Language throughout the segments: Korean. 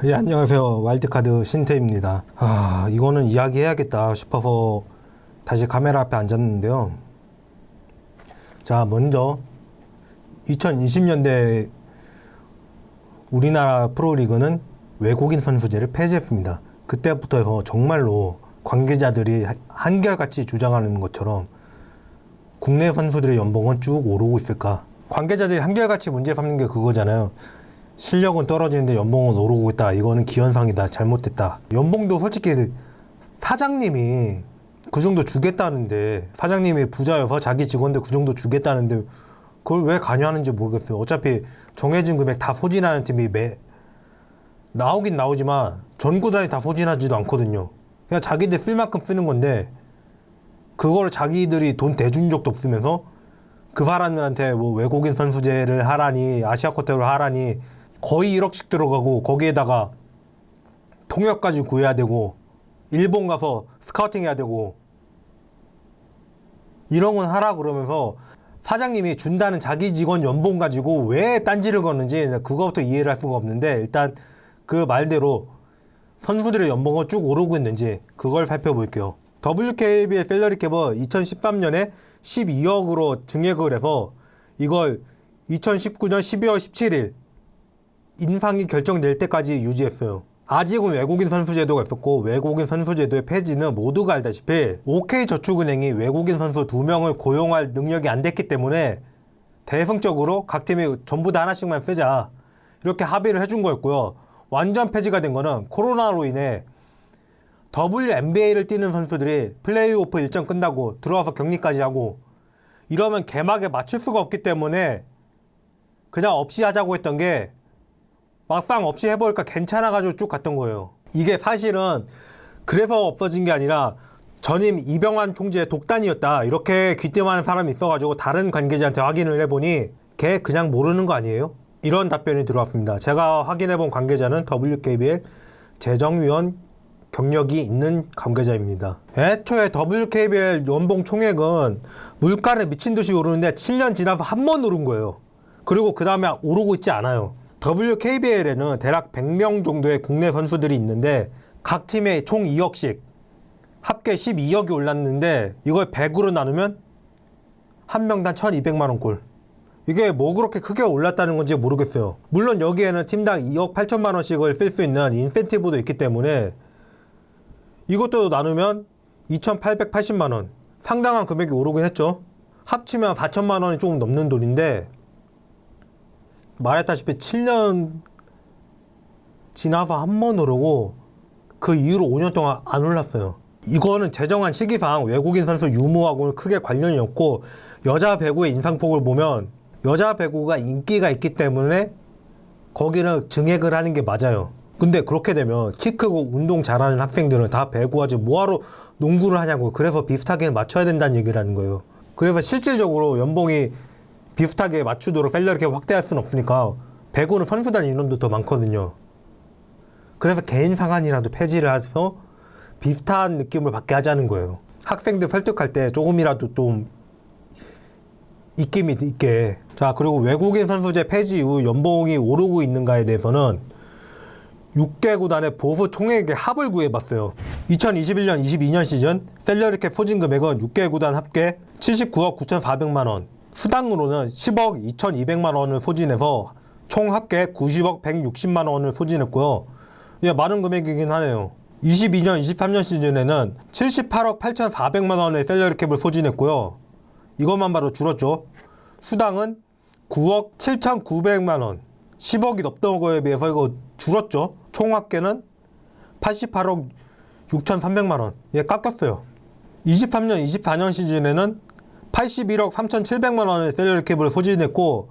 예, 안녕하세요. 와일드카드 신태입니다. 이거는 이야기해야겠다 싶어서 다시 카메라 앞에 앉았는데요. 자, 먼저 2020년대 우리나라 프로리그는 외국인 선수제를 폐지했습니다. 그때부터 해서 정말로 관계자들이 한결같이 주장하는 것처럼 국내 선수들의 연봉은 쭉 오르고 있을까? 관계자들이 한결같이 문제 삼는 게 그거잖아요. 실력은 떨어지는데 연봉은 오르고 있다. 이거는 기현상이다. 잘못됐다. 연봉도 솔직히 사장님이 그 정도 주겠다는데, 사장님이 부자여서 자기 직원들 그 정도 주겠다는데 그걸 왜 관여하는지 모르겠어요. 어차피 정해진 금액 다 소진하는 팀이 나오긴 나오지만 전 구단이 다 소진하지도 않거든요. 그냥 자기들 쓸 만큼 쓰는 건데 그걸 자기들이 돈 대준 적도 없으면서 그 사람들한테 뭐 외국인 선수제를 하라니, 아시아 쿼터를 하라니 거의 1억씩 들어가고, 거기에다가 통역까지 구해야 되고 일본 가서 스카우팅 해야 되고 이런 건 하라 그러면서 사장님이 준다는 자기 직원 연봉 가지고 왜 딴지를 걷는지 그거부터 이해를 할 수가 없는데, 일단 그 말대로 선수들의 연봉은 쭉 오르고 있는지 그걸 살펴볼게요. WKBL 셀러리 캡은 2013년에 12억으로 증액을 해서 이걸 2019년 12월 17일 인상이 결정될 때까지 유지했어요. 아직은 외국인 선수 제도가 있었고, 외국인 선수 제도의 폐지는 모두가 알다시피 OK저축은행이 외국인 선수 2명을 고용할 능력이 안 됐기 때문에 대승적으로 각 팀이 전부 다 하나씩만 쓰자 이렇게 합의를 해준 거였고요. 완전 폐지가 된 거는 코로나로 인해 WNBA를 뛰는 선수들이 플레이오프 일정 끝나고 들어와서 격리까지 하고 이러면 개막에 맞출 수가 없기 때문에 그냥 없이 하자고 했던 게 막상 없이 해보니까 괜찮아가지고 쭉 갔던 거예요. 이게 사실은 그래서 없어진 게 아니라 전임 이병환 총재의 독단이었다, 이렇게 귀띔하는 사람이 있어가지고 다른 관계자한테 확인을 해보니 걔 그냥 모르는 거 아니에요? 이런 답변이 들어왔습니다. 제가 확인해본 관계자는 WKBL 재정위원 경력이 있는 관계자입니다. 애초에 WKBL 연봉 총액은 물가를 미친 듯이 오르는데 7년 지나서 한 번 오른 거예요. 그리고 그 다음에 오르고 있지 않아요. WKBL에는 대략 100명 정도의 국내 선수들이 있는데 각 팀에 총 2억씩 합계 12억이 올랐는데 이걸 100으로 나누면 한 명당 1200만원 꼴. 이게 뭐 그렇게 크게 올랐다는 건지 모르겠어요. 물론 여기에는 팀당 2억 8천만원씩을 쓸 수 있는 인센티브도 있기 때문에 이것도 나누면 2880만원, 상당한 금액이 오르긴 했죠. 합치면 4천만원이 조금 넘는 돈인데 말했다시피 7년 지나서 한 번 오르고 그 이후로 5년 동안 안 올랐어요. 이거는 제정한 시기상 외국인 선수 유무하고는 크게 관련이 없고, 여자 배구의 인상폭을 보면 여자 배구가 인기가 있기 때문에 거기는 증액을 하는 게 맞아요. 근데 그렇게 되면 키 크고 운동 잘하는 학생들은 다 배구하지 뭐하러 농구를 하냐고. 그래서 비슷하게 맞춰야 된다는 얘기라는 거예요. 그래서 실질적으로 연봉이 비슷하게 맞추도록 셀러리 캡 확대할 수는 없으니까 배구는 선수단 인원도 더 많거든요. 그래서 개인 상한이라도 폐지를 해서 비슷한 느낌을 받게 하자는 거예요. 학생들 설득할 때 조금이라도 좀 입김이 있게. 자, 그리고 외국인 선수제 폐지 이후 연봉이 오르고 있는가에 대해서는 6개 구단의 보수 총액의 합을 구해봤어요. 2021년, 22년 시즌 셀러리 캡 소진 금액은 6개 구단 합계 79억 9,400만원, 수당으로는 10억 2,200만원을 소진해서 총 합계 90억 160만원을 소진했고요. 예, 많은 금액이긴 하네요. 22년, 23년 시즌에는 78억 8,400만원의 셀러리 캡을 소진했고요. 이것만 봐도 줄었죠. 수당은 9억 7,900만원, 10억이 넘던 거에 비해서 이거 줄었죠. 총 합계는 88억 6,300만원. 예, 깎였어요. 23년, 24년 시즌에는 81억 3,700만원의 셀러리 캡을 소진했고,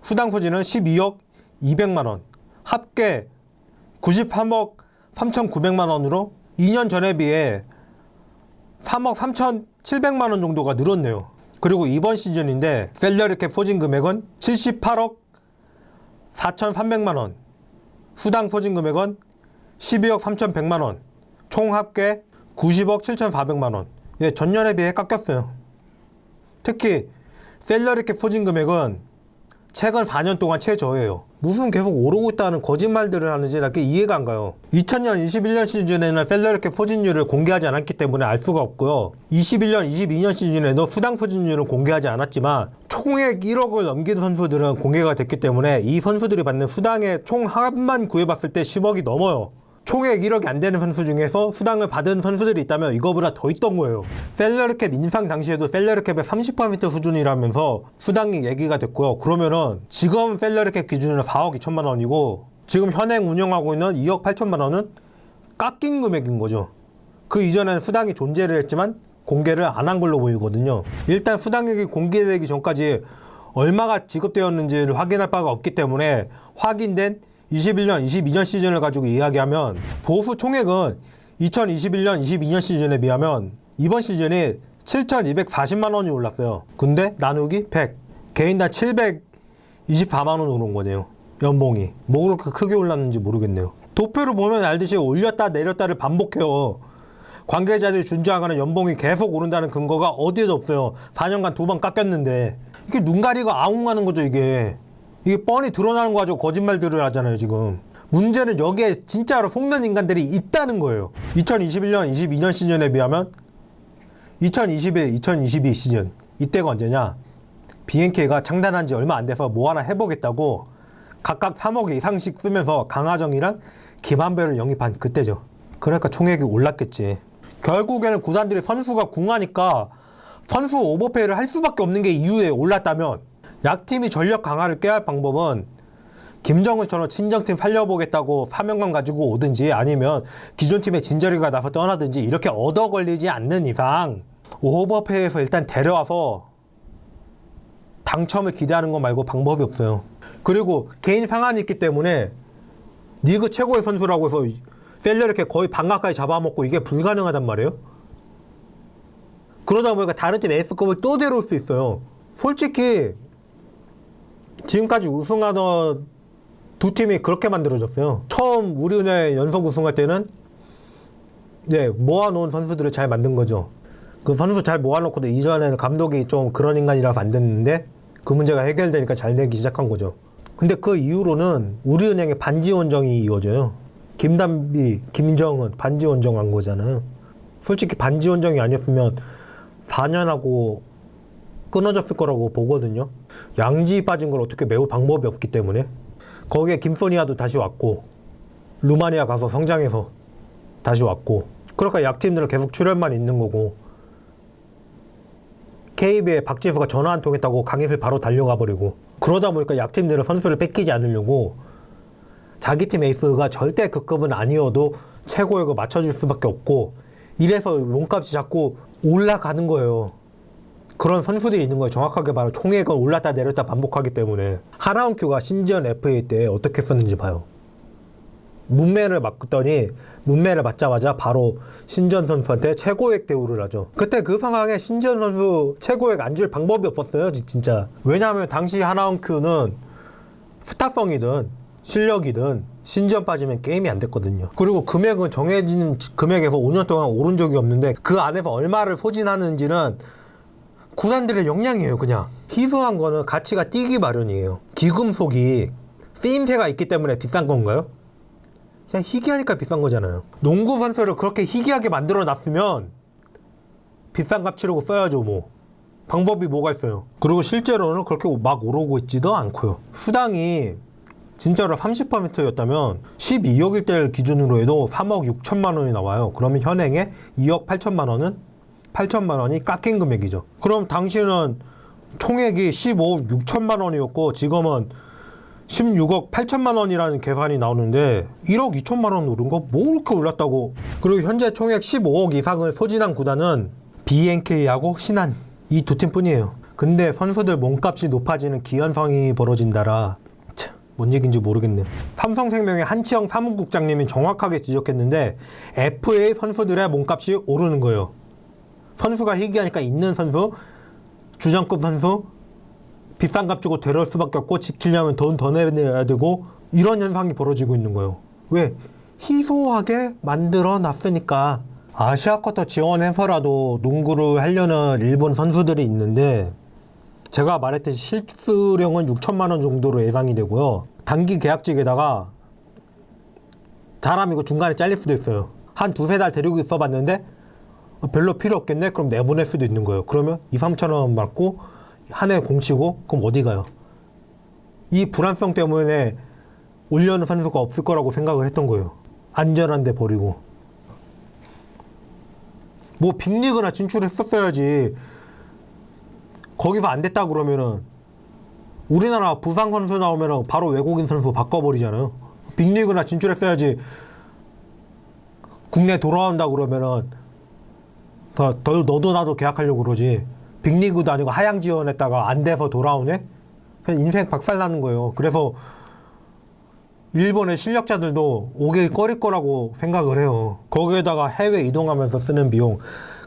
수당 소진은 12억 200만원, 합계 93억 3,900만원으로 2년 전에 비해 3억 3,700만원 정도가 늘었네요. 그리고 이번 시즌인데 셀러리 캡 소진 금액은 78억 4,300만원, 수당 소진 금액은 12억 3,100만원, 총 합계 90억 7,400만원. 예, 전년에 비해 깎였어요. 특히 셀러리 캡 소진 금액은 최근 4년 동안 최저예요. 무슨 계속 오르고 있다는 거짓말들을 하는지 나 그게 이해가 안 가요. 2000년, 21년 시즌에는 셀러리캡 소진율을 공개하지 않았기 때문에 알 수가 없고요. 21년, 22년 시즌에도 수당 소진율을 공개하지 않았지만 총액 1억을 넘기는 선수들은 공개가 됐기 때문에 이 선수들이 받는 수당의 총 합만 구해봤을 때 10억이 넘어요. 총액 1억이 안 되는 선수 중에서 수당을 받은 선수들이 있다면 이거보다 더 있던 거예요. 셀러리캡 인상 당시에도 셀러리캡의 30% 수준이라면서 수당이 얘기가 됐고요. 그러면은 지금 셀러리캡 기준으로 4억 2천만 원이고 지금 현행 운영하고 있는 2억 8천만 원은 깎인 금액인 거죠. 그 이전에는 수당이 존재를 했지만 공개를 안 한 걸로 보이거든요. 일단 수당액이 공개되기 전까지 얼마가 지급되었는지를 확인할 바가 없기 때문에 확인된 21년, 22년 시즌을 가지고 이야기하면 보수 총액은 2021년, 22년 시즌에 비하면 이번 시즌이 7,240만 원이 올랐어요. 근데 나누기 100. 개인당 724만 원 오른 거네요. 연봉이. 뭐 그렇게 크게 올랐는지 모르겠네요. 도표를 보면 알듯이 올렸다 내렸다를 반복해요. 관계자들이 준장하는 연봉이 계속 오른다는 근거가 어디에도 없어요. 4년간 2번 깎였는데. 이게 눈 가리고 아웅하는 거죠, 이게. 이게 뻔히 드러나는 거 가지고 거짓말들을 하잖아요, 지금. 문제는 여기에 진짜로 속는 인간들이 있다는 거예요. 2021년, 22년 시즌에 비하면 2021, 2022 시즌. 이때가 언제냐? BNK가 창단한 지 얼마 안 돼서 뭐 하나 해보겠다고 각각 3억 이상씩 쓰면서 강하정이랑 김한별을 영입한 그때죠. 그러니까 총액이 올랐겠지. 결국에는 구단들이 선수가 궁하니까 선수 오버페이를 할 수밖에 없는 게 이유에 올랐다면 약팀이 전력 강화를 깨할 방법은 김정은처럼 친정팀 살려보겠다고 사명감 가지고 오든지 아니면 기존 팀의 진저리가 나서 떠나든지 이렇게 얻어 걸리지 않는 이상 오버페이에서 일단 데려와서 당첨을 기대하는 거 말고 방법이 없어요. 그리고 개인 상한이 있기 때문에 리그 최고의 선수라고 해서 셀러리캡 거의 반 가까이 잡아먹고 이게 불가능하단 말이에요. 그러다 보니까 다른 팀 에이스급을 또 데려올 수 있어요. 솔직히 지금까지 우승하던 두 팀이 그렇게 만들어졌어요. 처음 우리은행 연속 우승할 때는 모아놓은 선수들을 잘 만든 거죠. 그 선수 잘 모아놓고도 이전에는 감독이 좀 그런 인간이라서 안 됐는데 그 문제가 해결되니까 잘 되기 시작한 거죠. 근데 그 이후로는 우리은행의 반지 원정이 이어져요. 김단비, 김정은 반지 원정한 거잖아요. 솔직히 반지 원정이 아니었으면 4년하고 끊어졌을 거라고 보거든요. 양지 빠진 걸 어떻게 메울 방법이 없기 때문에. 거기에 김소니아도 다시 왔고 루마니아 가서 성장해서 다시 왔고 그러니까 약팀들은 계속 출혈만 있는 거고 KB에 박지수가 전화 한 통 했다고 강희슬 바로 달려가 버리고 그러다 보니까 약팀들은 선수를 뺏기지 않으려고 자기 팀 에이스가 절대 그 급은 아니어도 최고액을 맞춰줄 수밖에 없고 이래서 몸값이 자꾸 올라가는 거예요. 그런 선수들이 있는 거예요. 정확하게 말하면 총액은 올랐다 내렸다 반복하기 때문에. 하나원큐가 신지연 FA 때 어떻게 썼는지 봐요. 문매를 맞더니 문매를 맞자마자 바로 신지연 선수한테 최고액 대우를 하죠. 그때 그 상황에 신지연 선수 최고액 안 줄 방법이 없었어요. 진짜. 왜냐하면 당시 하나원큐는 스타성이든 실력이든 신지연 빠지면 게임이 안 됐거든요. 그리고 금액은 정해진 금액에서 5년 동안 오른 적이 없는데 그 안에서 얼마를 소진하는지는 구단들의 역량이에요. 그냥 희소한 거는 가치가 뛰기 마련이에요. 기금속이 쓰임새가 있기 때문에 비싼 건가요? 그냥 희귀하니까 비싼 거잖아요. 농구 선수를 그렇게 희귀하게 만들어 놨으면 비싼 값 치르고 써야죠. 뭐 방법이 뭐가 있어요. 그리고 실제로는 그렇게 막 오르고 있지도 않고요. 수당이 진짜로 30%였다면 12억일 때를 기준으로 해도 3억 6천만 원이 나와요. 그러면 현행에 2억 8천만 원은 8천만 원이 깎인 금액이죠. 그럼 당시는 총액이 15억 6천만 원이었고 지금은 16억 8천만 원이라는 계산이 나오는데 1억 2천만 원 오른 거 뭐 그렇게 올랐다고. 그리고 현재 총액 15억 이상을 소진한 구단은 BNK하고 신한 이 두 팀뿐이에요. 근데 선수들 몸값이 높아지는 기현상이 벌어진다라 뭔 얘기인지 모르겠네요. 삼성생명의 한치영 사무국장님이 정확하게 지적했는데 FA 선수들의 몸값이 오르는 거예요. 선수가 희귀하니까 있는 선수, 주전급 선수 비싼 값 주고 데려올 수밖에 없고 지키려면 돈 더 내야 되고 이런 현상이 벌어지고 있는 거예요. 왜? 희소하게 만들어 놨으니까. 아시아쿼터 지원해서라도 농구를 하려는 일본 선수들이 있는데 제가 말했듯이 실수령은 6천만 원 정도로 예상이 되고요. 단기 계약직에다가 잘하면 이거 중간에 잘릴 수도 있어요. 한 두세 달 데리고 있어봤는데 별로 필요 없겠네? 그럼 내보낼 수도 있는 거예요. 그러면 2, 3천 원 받고 한 해 공치고 그럼 어디 가요? 이 불안성 때문에 올려는 선수가 없을 거라고 생각을 했던 거예요. 안전한데 버리고. 뭐 빅리그나 진출했었어야지. 거기서 안 됐다 그러면은 우리나라 부상 선수 나오면은 바로 외국인 선수 바꿔버리잖아요. 빅리그나 진출했어야지. 국내 돌아온다 그러면은 너도 나도 계약하려고 그러지. 빅리그도 아니고 하향 지원했다가 안 돼서 돌아오네? 그냥 인생 박살나는 거예요. 그래서 일본의 실력자들도 오길 꺼릴 거라고 생각을 해요. 거기에다가 해외 이동하면서 쓰는 비용,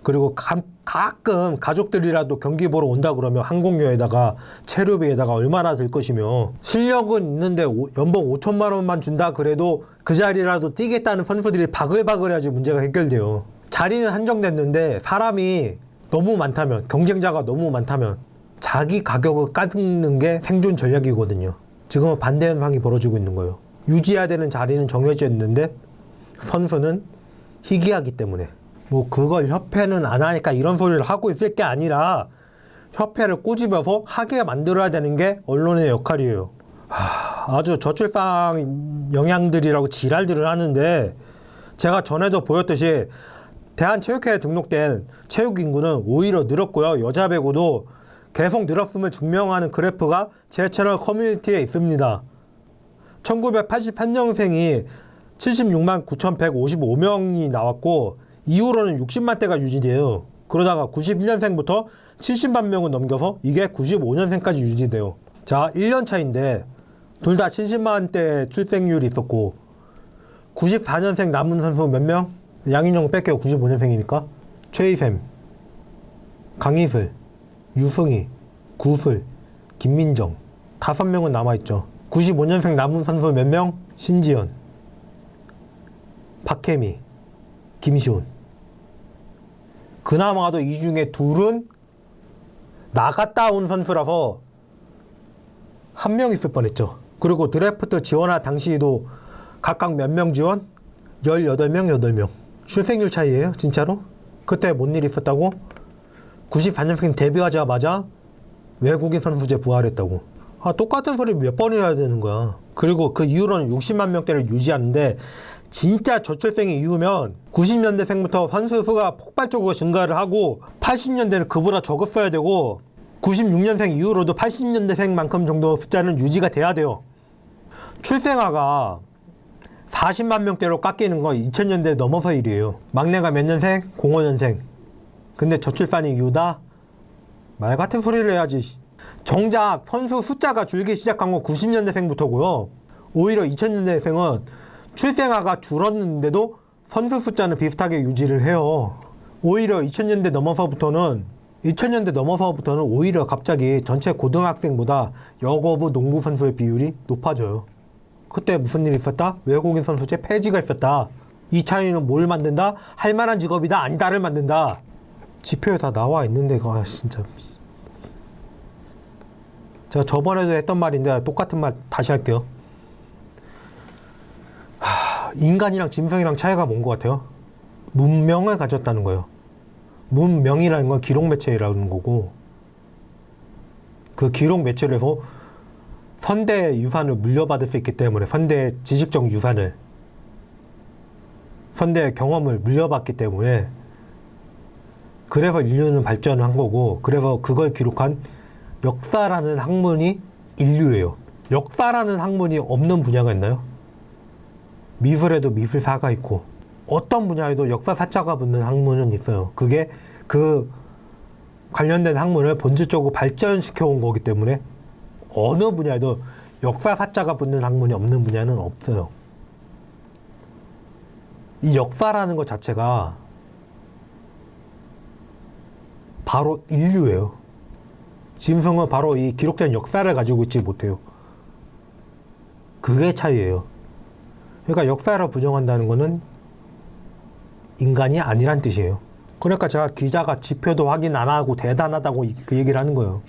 그리고 가끔 가족들이라도 경기 보러 온다 그러면 항공료에다가 체류비에다가 얼마나 들 것이며, 실력은 있는데 연봉 5천만 원만 준다 그래도 그 자리라도 뛰겠다는 선수들이 바글바글해야지 문제가 해결돼요. 자리는 한정됐는데 사람이 너무 많다면, 경쟁자가 너무 많다면 자기 가격을 깎는 게 생존 전략이거든요. 지금은 반대 현상이 벌어지고 있는 거예요. 유지해야 되는 자리는 정해져 있는데 선수는 희귀하기 때문에, 뭐 그걸 협회는 안 하니까 이런 소리를 하고 있을 게 아니라 협회를 꼬집어서 하게 만들어야 되는 게 언론의 역할이에요. 아주 저출산 영향들이라고 지랄들을 하는데, 제가 전에도 보였듯이 대한체육회에 등록된 체육 인구는 오히려 늘었고요. 여자 배구도 계속 늘었음을 증명하는 그래프가 제 채널 커뮤니티에 있습니다. 1983년생이 76만 9,155명이 나왔고 이후로는 60만 대가 유지돼요. 그러다가 91년생부터 70만 명을 넘겨서 이게 95년생까지 유지돼요. 자, 1년 차인데 둘 다 70만 대 출생률이 있었고, 94년생 남은 선수 몇 명? 양인영 뺄게요. 95년생이니까. 최희샘, 강희슬, 유승희, 구슬, 김민정 5명은 남아있죠. 95년생 남은 선수 몇 명? 신지연, 박혜미, 김시훈. 그나마도 이 중에 둘은 나갔다 온 선수라서 한 명 있을 뻔했죠. 그리고 드래프트 지원할 당시에도 각각 몇 명 지원? 18명, 8명. 출생률 차이예요, 진짜로? 그때 뭔 일이 있었다고? 94년생 데뷔하자마자 외국인 선수제 부활했다고. 똑같은 소리 몇 번이나 해야 되는 거야. 그리고 그 이후로는 60만 명대를 유지하는데, 진짜 저출생이 이후면 90년대생부터 선수 수가 폭발적으로 증가를 하고 80년대는 그보다 적었어야 되고, 96년생 이후로도 80년대생만큼 정도 숫자는 유지가 돼야 돼요. 출생아가 40만 명대로 깎이는 건 2000년대 넘어서 일이에요. 막내가 몇 년생? 05년생. 근데 저출산이 이유다? 말 같은 소리를 해야지. 정작 선수 숫자가 줄기 시작한 건 90년대생부터고요. 오히려 2000년대생은 출생아가 줄었는데도 선수 숫자는 비슷하게 유지를 해요. 오히려 2000년대 넘어서부터는 오히려 갑자기 전체 고등학생보다 여고부 농구 선수의 비율이 높아져요. 그때 무슨 일이 있었다? 외국인 선수제 폐지가 있었다. 이 차이는 뭘 만든다? 할 만한 직업이다, 아니다를 만든다. 지표에 다 나와 있는데, 진짜. 제가 저번에도 했던 말인데 똑같은 말 다시 할게요. 인간이랑 짐승이랑 차이가 뭔 것 같아요? 문명을 가졌다는 거예요. 문명이라는 건 기록 매체라는 거고, 그 기록 매체를 해서 선대의 유산을 물려받을 수 있기 때문에, 선대의 지식적 유산을, 선대의 경험을 물려받기 때문에, 그래서 인류는 발전한 거고, 그래서 그걸 기록한 역사라는 학문이 인류예요. 역사라는 학문이 없는 분야가 있나요? 미술에도 미술사가 있고, 어떤 분야에도 역사사자가 붙는 학문은 있어요. 그게 그 관련된 학문을 본질적으로 발전시켜 온 거기 때문에 어느 분야에도 역사사자가 붙는 학문이 없는 분야는 없어요. 이 역사라는 것 자체가 바로 인류예요. 짐승은 바로 이 기록된 역사를 가지고 있지 못해요. 그게 차이예요. 그러니까 역사를 부정한다는 거는 인간이 아니란 뜻이에요. 그러니까 제가 기자가 지표도 확인 안 하고 대단하다고 그 얘기를 하는 거예요.